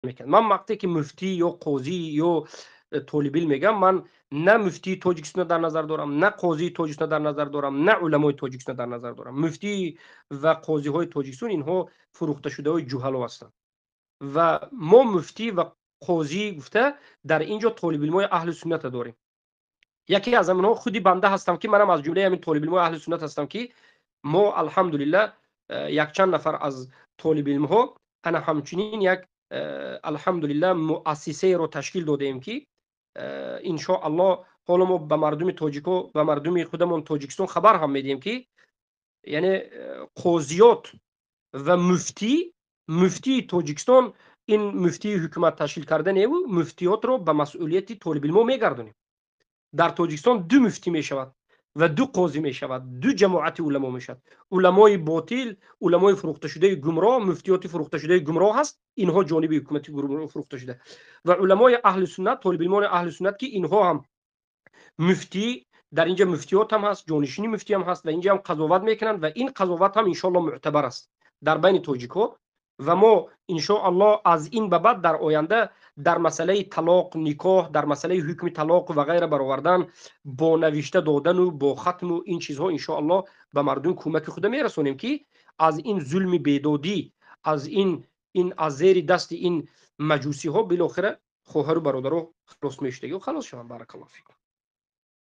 میکرد. من وقتی که مفتی یا قاضی یا طالب علم میگم، من نه مفتی تاجیکستان در نظر دارم، نه قاضی تاجیکستان در نظر دارم، نه علمای تاجیکستان در نظر دارم. مفتی و قاضی های تاجیکستان اینها فروخته شده های جوهلا هستند و ما مفتی و قاضی گفته در اینجا طالب علمای اهل سنت داریم. یکی از اونها خودی بنده هستم که منم از جمله همین طالب علمای اهل سنت هستم که ما الحمدلله یک چند نفر از طالب علم ها انا همچنین یک الحمدلله مؤسسه رو تشکیل دادیم که ان شاء الله حالا ما به مردم تاجیکو و مردم خودمون تاجیکستان خبر هم میدیم که یعنی قاضیات و مفتی تاجیکستان این مفتی حکومت تشکیل کردن او مفتیات رو به مسئولیت طالب علم میگردونیم. در تاجیکستان دو مفتی می شود و دو قاضی می شود، دو جماعت علما می شود. علمای باطل، علمای فروخته شده گمراه، مفتیات فروخته شده گمراه هست، اینها جانب حکومتی فروخته شده. و علمای اهل سنت، طالب علمان اهل سنت که اینها هم مفتی، در اینجا مفتیات هم هست، جانشینی مفتی هم هست و اینجا هم قضاوت میکنند و این قضاوت هم ان شاء الله معتبر است در بین تاجیک‌ها. و ما ان شاء الله از این به بعد در آینده در مسئله طلاق نکاح، در مسئله حکم طلاق و غیره برآوردن با نوشته دادن و با ختم و این چیزها ان شاء الله به مردم کمک خود میرسونیم که از این ظلم بیدادی، از این از زیر دست این مجوسی ها بالاخره خواهر و برادر خلاص میشته و خلاص شوند. بارک الله فیکم.